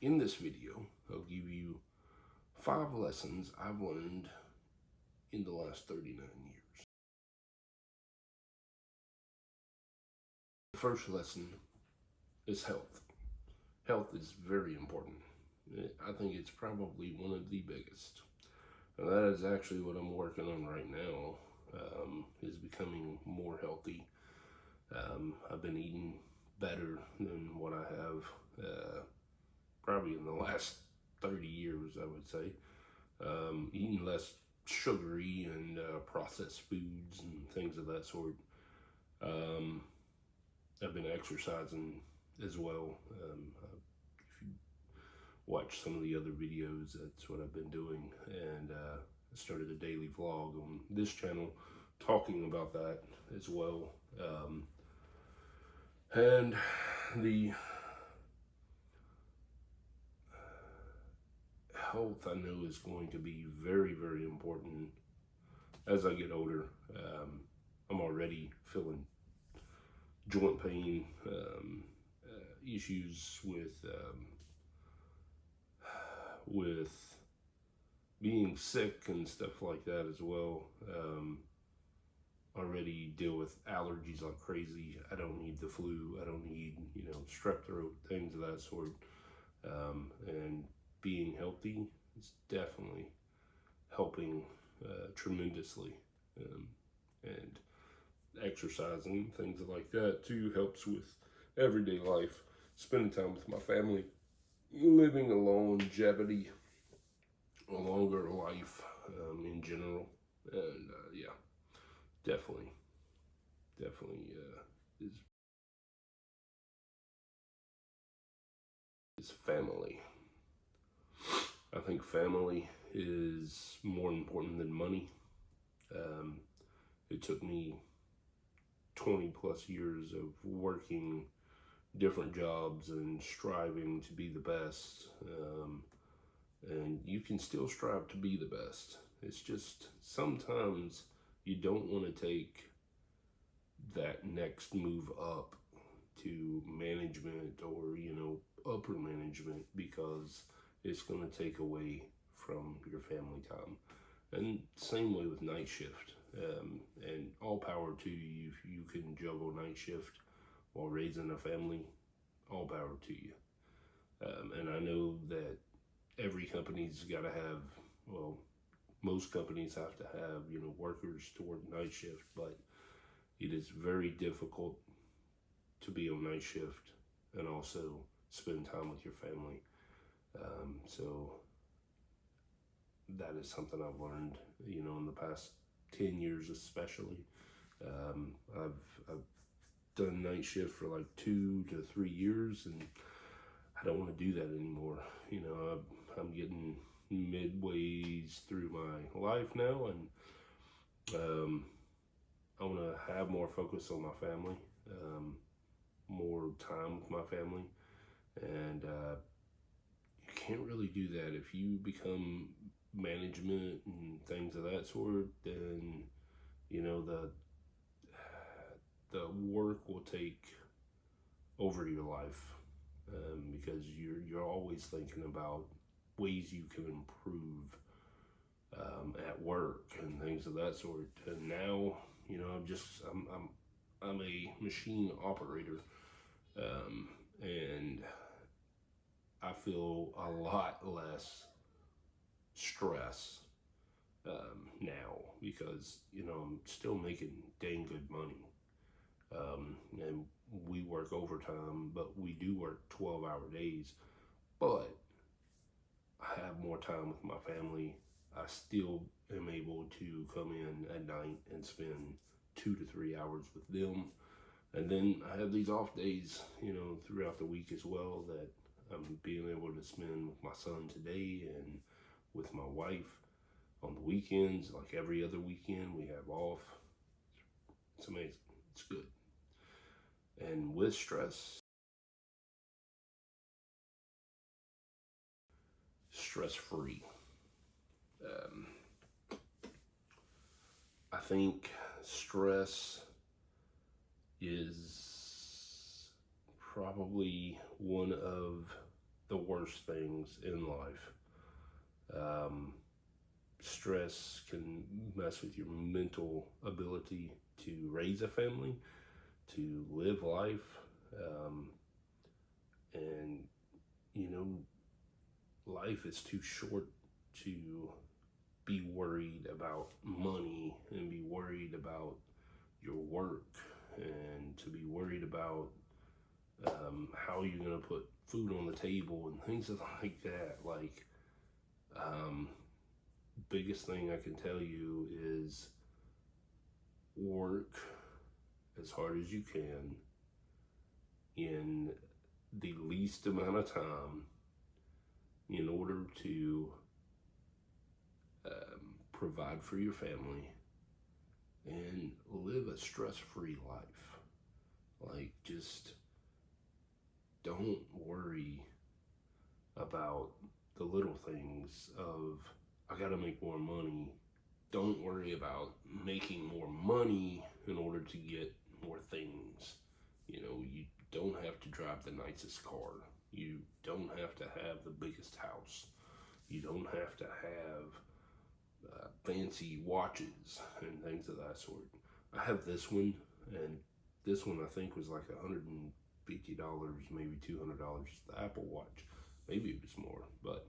In this video, I'll give you 5 lessons I've learned in the last 39 years. The first lesson is health. Health is very important. I think it's probably one of the biggest. And that is actually what I'm working on right now, is becoming more healthy. I've been eating better than what I have probably in the last 30 years, I would say. Eating less sugary and processed foods and things of that sort. I've been exercising as well. If you watch some of the other videos, that's what I've been doing. And I started a daily vlog on this channel talking about that as well. And the health, I know, is going to be very, very important as I get older. I'm already feeling joint pain, issues with being sick and stuff like that as well. Already deal with allergies like crazy. I don't need the flu. I don't need, strep throat, things of that sort. And being healthy is definitely helping tremendously. And exercising, things like that too, helps with everyday life, spending time with my family, living a longevity, a longer life in general. And yeah, definitely is family. I think family is more important than money. It took me 20 plus years of working different jobs and striving to be the best. And you can still strive to be the best. It's just sometimes you don't want to take that next move up to management or, upper management, because it's going to take away from your family time. And same way with night shift. And all power to you if you can juggle night shift while raising a family. All power to you. And I know that every company's got to have, well, most companies have to have, workers to work night shift, but it is very difficult to be on night shift and also spend time with your family. So that is something I've learned, in the past 10 years especially. I've done night shift for like 2 to 3 years, and I don't want to do that anymore. I'm getting midways through my life now, and I want to have more focus on my family, more time with my family. And you can't really do that if you become management and things of that sort. Then the work will take over your life, because you're always thinking about ways you can improve at work and things of that sort. And now, I'm a machine operator, and I feel a lot less stress now, because I'm still making dang good money, and we work overtime, but we do work 12-hour days. But I have more time with my family. I still am able to come in at night and spend 2 to 3 hours with them. And then I have these off days, throughout the week as well, that I'm being able to spend with my son today and with my wife on the weekends. Like every other weekend we have off. It's amazing. It's good. And with stress free. I think stress is probably one of the worst things in life. Um, Stress can mess with your mental ability to raise a family, to live life, um, and you know, life is too short to be worried about money and be worried about your work and to be worried about how you're going to put food on the table and things like that. Um, Biggest thing I can tell you is work as hard as you can in the least amount of time in order to provide for your family and live a stress-free life. Just don't worry about the little things of, I gotta make more money. Don't worry about making more money in order to get more things. You don't have to drive the nicest car. You don't have to have the biggest house. You don't have to have fancy watches and things of that sort. I have this one, and this one I think was like $150, maybe $200. The Apple Watch, maybe it was more, but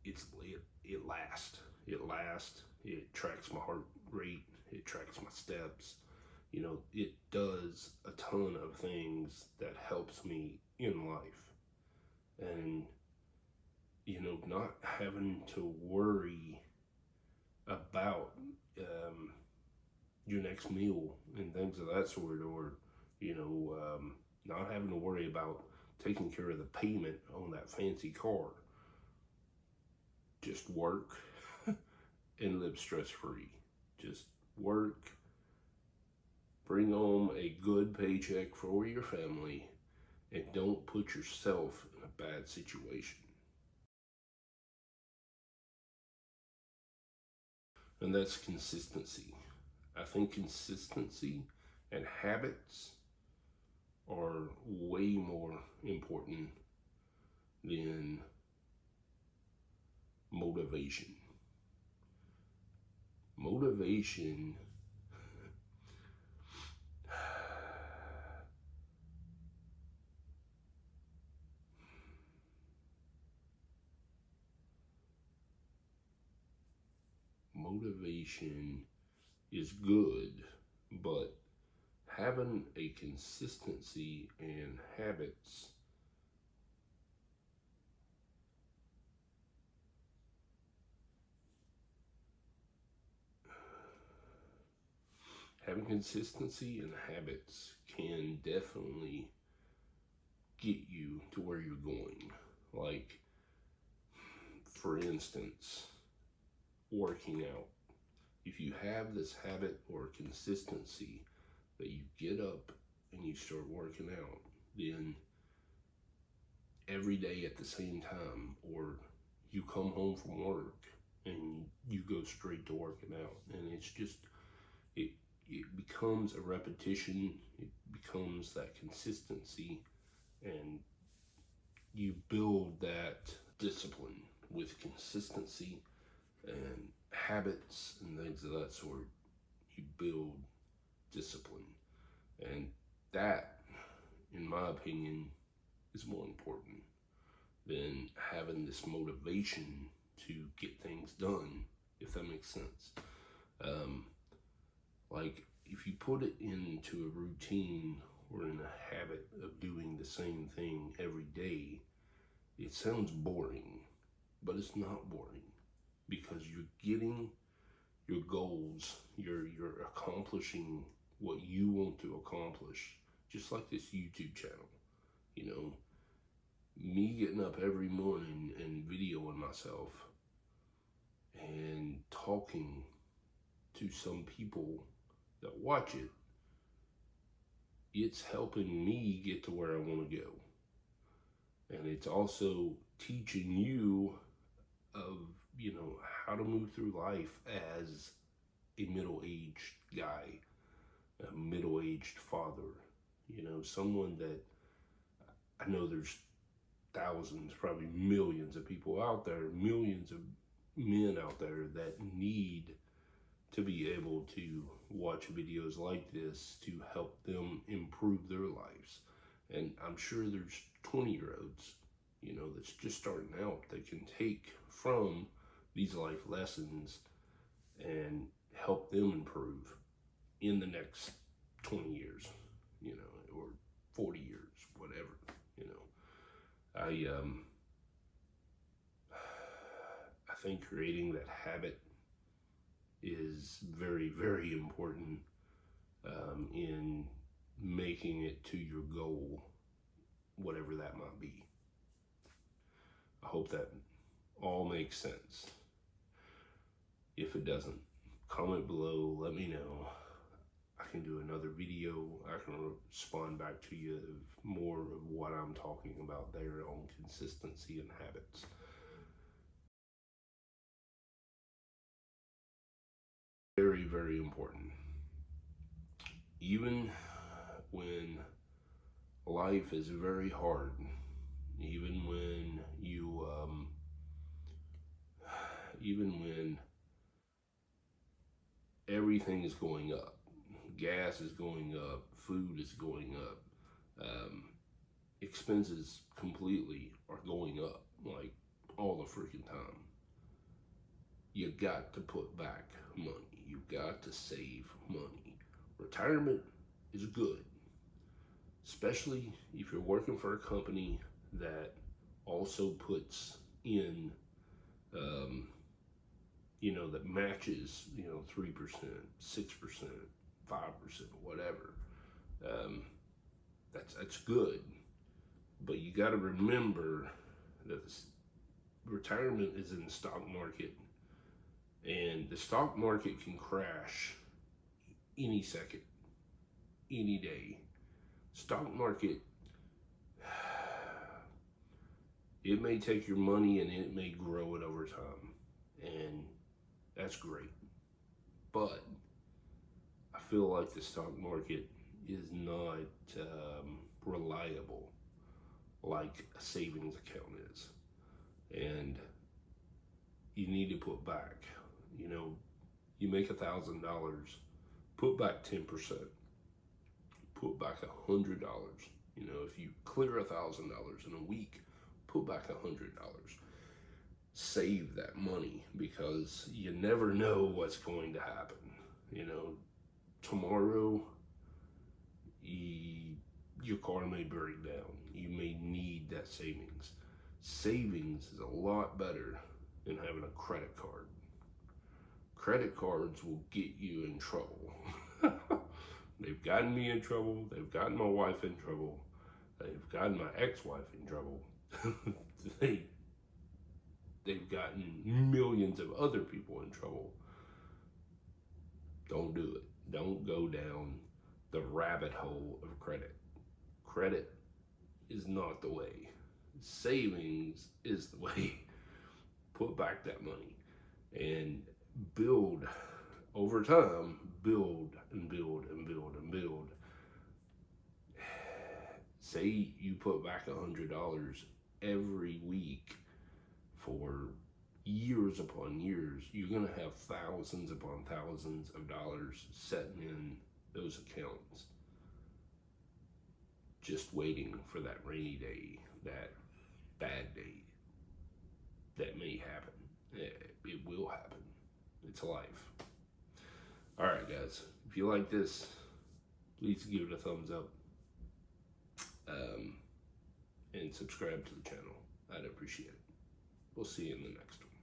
it lasts. It lasts. It tracks my heart rate. It tracks my steps. It does a ton of things that helps me in life, and not having to worry about your next meal and things of that sort, or not having to worry about taking care of the payment on that fancy car. Just work and live stress free. Just work, bring home a good paycheck for your family, and don't put yourself in a bad situation. And that's consistency. I think consistency and habits are way more important than motivation. Motivation motivation is good, but having a consistency and habits, having consistency and habits can definitely get you to where you're going. Like, for instance, working out. If you have this habit or consistency that you get up and you start working out, then every day at the same time, or you come home from work and you go straight to working out, and it's just it becomes a repetition. It becomes that consistency, and you build that discipline with consistency and habits and things of that sort. You build discipline, and that, in my opinion, is more important than having this motivation to get things done, if that makes sense. Like, if you put it into a routine or in a habit of doing the same thing every day, it sounds boring, but it's not boring, because you're getting your goals, you're accomplishing what you want to accomplish, just like this YouTube channel. You know, me getting up every morning and videoing myself and talking to some people that watch it, it's helping me get to where I want to go. And it's also teaching you of, how to move through life as a middle-aged guy, a middle-aged father, someone that I know there's thousands, probably millions of people out there, millions of men out there that need to be able to watch videos like this to help them improve their lives. And I'm sure there's 20-year-olds, that's just starting out that can take from these life lessons and help them improve in the next 20 years, or 40 years, whatever, I think creating that habit is very, very important in making it to your goal, whatever that might be. I hope that all makes sense. If it doesn't, comment below, let me know. I can do another video. I can respond back to you of more of what I'm talking about there on consistency and habits. Very, very important. Even when life is very hard, even when everything is going up, gas is going up, food is going up, expenses completely are going up, like all the freaking time. You got to put back money. You got to save money. Retirement is good, especially if you're working for a company that also puts in, that matches, 3%, 6%, 5%, whatever. That's good, but you got to remember that retirement is in the stock market, and the stock market can crash any second, any day. Stock market, it may take your money and it may grow it over time, and that's great. But I feel like the stock market is not reliable like a savings account is. And you need to put back, you make $1,000, put back 10%, put back $100. If you clear $1,000 in a week, put back $100. Save that money, because you never know what's going to happen. Tomorrow, your car may break down. You may need that savings. Savings is a lot better than having a credit card. Credit cards will get you in trouble. They've gotten me in trouble. They've gotten my wife in trouble. They've gotten my ex-wife in trouble. They've gotten millions of other people in trouble. Don't do it. Don't go down the rabbit hole of credit. Credit is not the way. Savings is the way. Put back that money and build over time. Build and build and build and build. Say you put back $100 every week for years upon years, you're going to have thousands upon thousands of dollars sitting in those accounts, just waiting for that rainy day, that bad day that may happen. It will happen. It's life. All right, guys, if you like this, please give it a thumbs up and subscribe to the channel. I'd appreciate it. We'll see you in the next one.